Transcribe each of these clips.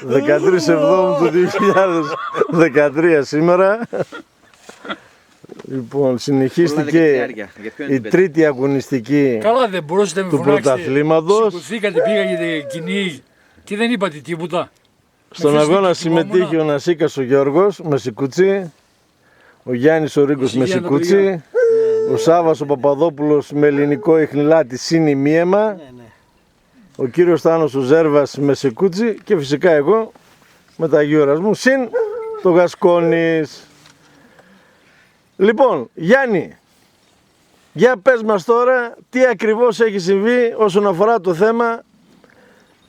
13 Εβδόμου του 2013 σήμερα. Λοιπόν, συνεχίστηκε η τρίτη αγωνιστική. Καλά, δεν μπορούσατε να με του πρωταθλήματος. Σηκωθήκατε, πήγατε κοινή και δεν είπατε τίποτα. Στον αγώνα συμμετείχε ο Νασίκας ο Γιώργος με Σικούτσι, ο Γιάννης ο Ρίγκος με Σικούτσι, ο Σάββας ο Παπαδόπουλος με ελληνικό ιχνηλάτη συν ημίαιμα, ο κύριος Θάνος ο Ζέρβας με Σικούτσι και φυσικά εγώ με τα γιώρας μου συν το Γασκόνης. Λοιπόν, Γιάννη, για πες μας τώρα τι ακριβώς έχει συμβεί όσον αφορά το θέμα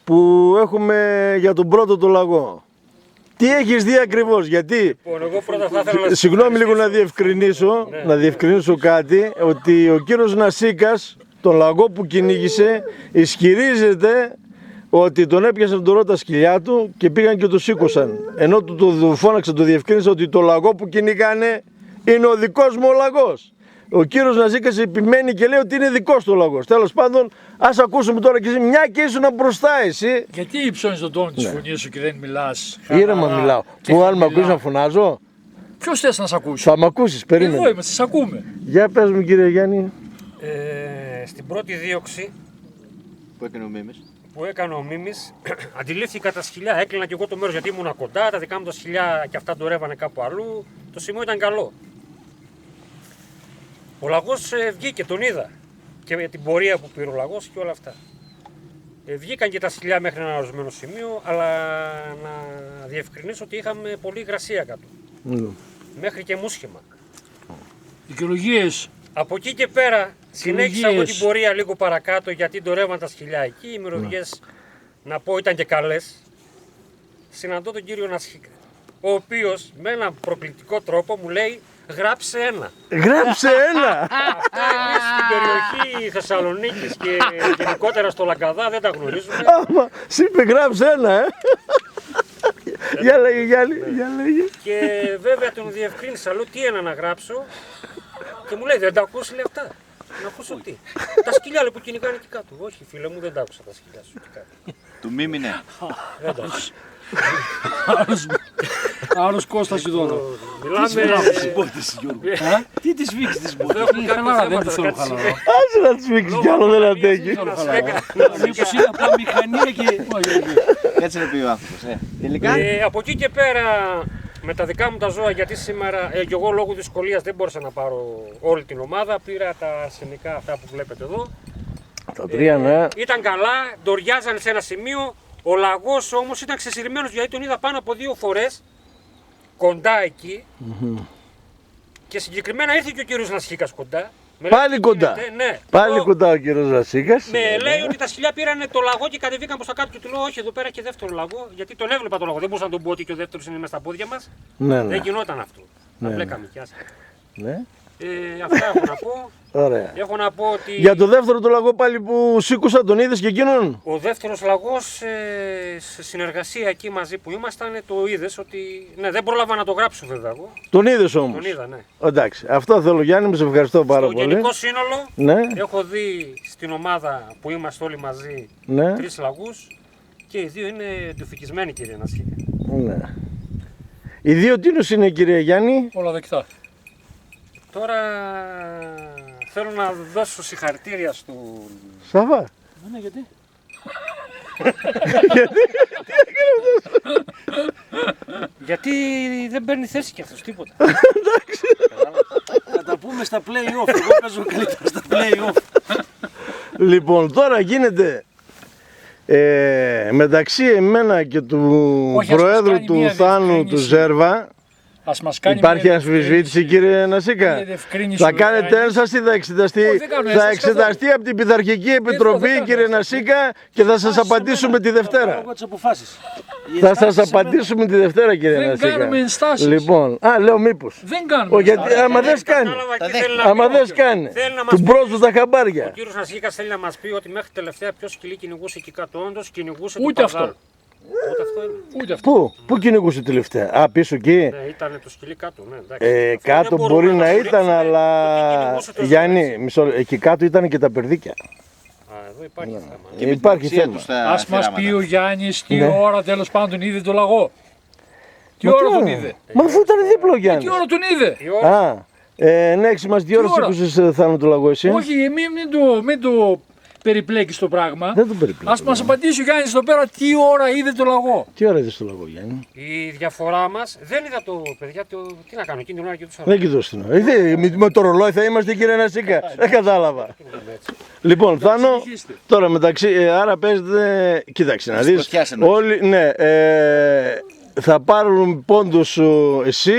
που έχουμε για τον πρώτο το λαγό. Τι έχεις δει ακριβώς, γιατί, Λοιπόν, εγώ πρώτα θα ήθελα να συγγνώμη λίγο να διευκρινίσω κάτι, ότι ο κύριος Νασίκας, τον λαγό που κυνήγησε, ισχυρίζεται ότι τον έπιασαν τον ρώτα σκυλιά του και πήγαν και το σήκωσαν. Ενώ του φώναξε, το διευκρίνησε ότι το λαγό που κυνηγάνε είναι ο δικός μου ο λαγός. Ο κύριος Νασίκας επιμένει και λέει ότι είναι δικός του ο λαγός. Τέλος πάντων, ας ακούσουμε τώρα και εσύ, μια και ήσουν μπροστά εσύ. Γιατί υψώνεις τον τόνο της φωνής σου και δεν μιλάς? Ήρεμα μιλάω. Πού αν με ακούσεις να φωνάζω? Ποιος θες να σε ακούσει? Θα με ακούσεις, περίμενε. Εδώ είμαστε, σε ακούμε. Για πες μου κύριε Γιάννη. Στην πρώτη δίωξη που έκανε ο Μίμης, αντιλήφθηκα τα σκυλιά, έκλεινα και εγώ το μέρος γιατί ήμουν κοντά, τα δικά μου τα σκυλιά και αυτά ντορεύανε κάπου αλλού, το σημείο ήταν καλό. Ο λαγός βγήκε, τον είδα και με την πορεία που πήρε ο λαγός και όλα αυτά. Βγήκαν και τα σκυλιά μέχρι ένα ορισμένο σημείο, αλλά να διευκρινίσω ότι είχαμε πολλή υγρασία κάτω. Μέχρι και μουσχημα. Δικαιολογίες. Από εκεί και πέρα συνέχισα εγώ την πορεία λίγο παρακάτω γιατί ντορεύαν τα σκυλιά εκεί. Οι μυρωδιές, να πω, ήταν και καλές. Συναντώ τον κύριο Νασίκα, ο οποίος με έναν προκλητικό τρόπο μου λέει γράψε ένα. Γράψε ένα! Αυτά εμείς στην περιοχή Θεσσαλονίκης και γενικότερα στο Λαγκαδά δεν τα γνωρίζουμε. Άμα, σου είπε γράψε ένα, Για λέγε, για λέγε. Και βέβαια τον διευκρίνησα, λέω τι ένα να γράψω και μου λέει δεν τα ακούσει λεφτά. Να ακούσω τι? Τα σκυλιά λέει, που κυνηγάνε εκεί κάτω. Όχι φίλε μου, δεν τα άκουσα τα σκυλιά σου εκεί κάτω. Του Μίμηνε. Δεν τα άκουσα. Άλλος Κώστας ειδώνα. Μιλάμε... Τι τις βήξεις τις μπότες? Έχουμε κάποια Δεν θέματα, τις θέλω κάτι χαλαρά. συμβαίνει. Άσε να τις φίξεις κι άλλο, δεν αντέχει. Μήπως είναι απλά μηχανία και... Έτσι είναι πει ο άνθρωπος. Τελικά. Από εκεί και πέρα με τα δικά μου τα ζώα, γιατί σήμερα και εγώ λόγω δυσκολίας δεν μπόρεσα να πάρω όλη την ομάδα, πήρα τα ασθενικά αυτά που βλέπετε εδώ. Τα τρία, ναι. Ήταν καλά, ντοριάζανε σε ένα σημείο. Ο λαγός όμως ήταν ξεσυρμένος γιατί τον είδα πάνω από 2 φορές κοντά εκεί. Και συγκεκριμένα ήρθε και ο κύριος Νασίκας κοντά. Πάλι κοντά. Ναι. Πάλι κοντά ο κύριος Νασίκας. Λέει ότι τα σκυλιά πήρανε το λαγό και κατεβήκαν προς τα κάτω και του λέω όχι, εδώ πέρα και δεύτερο λαγό. Γιατί τον έβλεπα το λαγό. Δεν μπορούσα να τον πω ότι και ο δεύτερος είναι μέσα στα πόδια μας. Ναι, ναι. Δεν γινόταν αυτό. Να μπλέκαμε κι άσχετα. Ναι. Αυτά έχω να πω. Ωραία. Έχω να πω ότι Για το δεύτερο το λαγό πάλι που σήκωσα, τον είδες και εκείνον? ο δεύτερος λαγός σε συνεργασία εκεί μαζί που ήμασταν το είδες ότι. Ναι, δεν πρόλαβα να το γράψω βέβαια εγώ. Τον είδες όμως? Τον είδα, ναι. Εντάξει, αυτό θέλω Γιάννη, μου σε ευχαριστώ πάρα Στο πολύ. γενικό σύνολο Ναι. έχω δει στην ομάδα που είμαστε όλοι μαζί Ναι. 3 λαγούς και οι 2 είναι εντουφικισμένοι κύριε Νασίκα. Ναι. Οι 2 τίνους είναι κύριε Γιάννη? Όλα δεκτά. Τώρα θέλω να δώσω συγχαρητήρια στον... Σάβα. Ναι, γιατί? Γιατί δεν παίρνει θέση κι αυτός τίποτα. Θα τα πούμε στα play-off. Εγώ παίζω καλύτερα στα play-off. Λοιπόν, τώρα γίνεται μεταξύ εμένα και του Όχι, ας μας Προέδρου κάνει του μια Θάνου του διευκρίνηση. Ζέρβα. Ας μας κάνει Υπάρχει μια αμφισβήτηση κύριε Νασίκα? Μια διευκρίνηση Θα ο κάνετε Γιάννης. ένσταση, θα εξεταστεί, Όχι, δεν κάνω θα ένσταση εξεταστεί από την Πειθαρχική Επιτροπή κάνω κύριε ένσταση. Νασίκα και θα σας απαντήσουμε τη Δευτέρα. Εγώ τις αποφάσεις. Θα σας απαντήσουμε τη Δευτέρα κύριε Δεν Νασίκα. κάνουμε ενστάσεις. Λοιπόν, λέω μήπως. Δεν κάνουμε Όχι, γιατί ενστάσεις. άμα δεν σκάνει. Άμα δεν σκάνει. Του πρόσθετου τα Ο χαμπάρια. κύριος Νασίκας θέλει να μας πει ότι μέχρι τελευταία ποιο σκυλί κυνηγούσε εκεί κάτω. Όντως κυνηγούσε Ούτε το αυτό. παζάρ. Ούτε αυτό είναι. Ούτε αυτό. Πού κυνηγούσε τελευταία? Α, πίσω εκεί. Ναι, ήταν το σκυλί κάτω. Ναι, εντάξει. Αυτό Κάτω δεν μπορούμε μπορεί να το ήταν, ρίξουμε, αλλά το τι κυνηγούσε το Γιάννη, ζώο, μισό, εκεί κάτω ήταν και τα περδίκια. Α, εδώ Εδώ υπάρχει θέμα. Υπάρχει θέμα. Ας μας πει ο Γιάννης τι Ναι. ώρα τέλος πάντων είδε το λαγό. Τι ώρα τον είδε. Μα αφού ήταν δίπλο ο Γιάννης. Τι ώρα τον είδε. Η ώρα Α, ναι, έχεις μας 2 ώρες ώρα? ήκουσες Θάνο του Λαγό εσύ. Όχι, μην το περιπλέκεις το πράγμα. Δεν τον περιπλέκω. Ας μας απαντήσει ο Γιάννης εδώ πέρα τι ώρα είδε το λαγό. Τι ώρα είδες το Λαγό, Γιάννη? η διαφορά μας δεν είδα το παιδιά. Τι να κάνω, εκείνη την ώρα και τους Δεν κοιτώ στην ώρα. Με το ρολόι θα είμαστε, κύριε Νασίκα. Δεν κατάλαβα. Λοιπόν, Θάνο, συνεχίστε. τώρα μεταξύ, άρα παίζετε, κοίταξε να δεις. πρωτιάς εννοείς. Όλοι, ναι, θα πάρουν πόντους σου εσύ,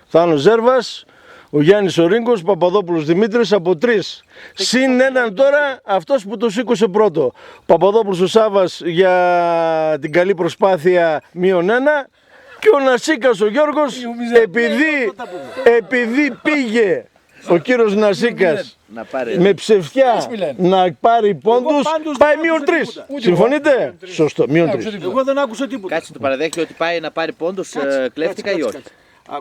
Θάνο Ζέρβας, ο Γιάννης ο Ρίγκος, ο Παπαδόπουλος Δημήτρης από 3. Συν έναν τώρα αυτός που το σήκωσε πρώτο. Ο Παπαδόπουλος ο Σάβας για την καλή προσπάθεια -1. Και ο Νασίκας ο Γιώργος, επειδή πήγε ο κύριος Νασίκας Να πάρει. με ψευτιά μιλάνε. να πάρει πόντους, πάντως πάει δεν άκουσα -3. τίποτα. Συμφωνείτε? Σωστό, -3. Εγώ δεν άκουσα τίποτα. Κάτσε, το παραδέχεται ότι πάει να πάρει πόντους, κλέφτηκα ή όχι.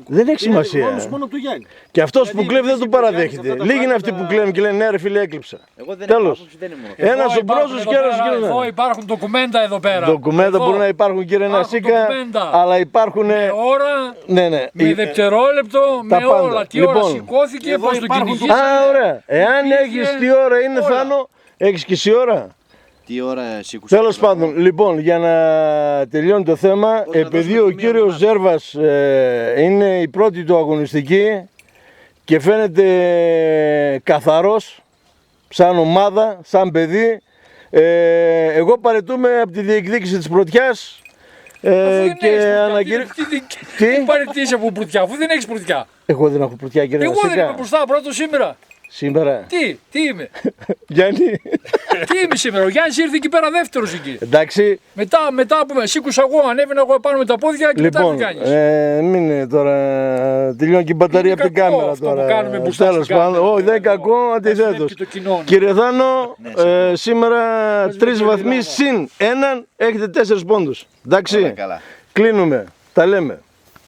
Δεν έχει σημασία. Μόνο του Γιάννη. Και αυτός που Δηλαδή, κλέβει δεν εμείς το οι παραδέχεται. Γιάννης αυτά τα Λίγοι είναι αυτοί που πράγματα- κλέβουν και λένε ναι, ρε φίλε, έκλειψα. Εγώ δεν Τέλος. έχω άποψη, δεν ήμουν. Ένας ο Υπάρχουν πρόσωπος εδώ και ένας πέρα, ο Εδώ κύριος. υπάρχουν ντοκουμέντα εδώ πέρα. Ντοκουμέντα Εδώ. μπορεί να υπάρχουν, κύριε Υπάρχουν Νασίκα, ντοκουμέντα. αλλά υπάρχουν. Με ώρα, Ναι, ναι. με δευτερόλεπτο, τα με πάντα. όλα. Τι ώρα Λοιπόν. σηκώθηκε, Εδώ πώς το υπάρχουν κυνηγήσανε. Α, ωραία. Εάν Υπήρχε έχεις τι ώρα είναι, όλα. Θάνο, έχεις και εσύ ώρα. Τι ώρα σήκουσε. Τέλος πάντων, λοιπόν, για να τελειώνει το θέμα, Πώς να επειδή δώσουμε ο τη μία κύριος ομάδα. Ζέρβας είναι η πρώτη του αγωνιστική και φαίνεται καθαρός, σαν ομάδα, σαν παιδί, εγώ παραιτούμε από τη διεκδίκηση της πρωτιάς Αφού δεν έχεις και πρωτιά, ανακοινώ... τι παραιτήσει από πρωτιά, αφού δεν έχεις πρωτιά. Εγώ δεν έχω πρωτιά, κύριε Εγώ δεν είμαι Νασίκα. μπροστά πρώτο σήμερα. Σήμερα. Τι είμαι. Γιάννη, Τι είμαι σήμερα. Ο Γιάννης ήρθε εκεί πέρα δεύτερος εκεί. εντάξει. Μετά που με σήκωσα εγώ, ανέβαινα εγώ πάνω με τα πόδια και μετά Λοιπόν, τι κάνεις. μην είναι τώρα. Τελειώνει και η μπαταρία Είναι από την κακό κάμερα αυτό που τώρα. κάνουμε μπροστά Τέλος στην κάμερα. πάντων, όχι, δεν είναι κακό, αντιθέτως. και το κοινό. Κύριε Θάνο, σήμερα 3 βαθμοί συν έναν έχετε 4 πόντους. Εντάξει, Καλά. κλείνουμε. Τα λέμε.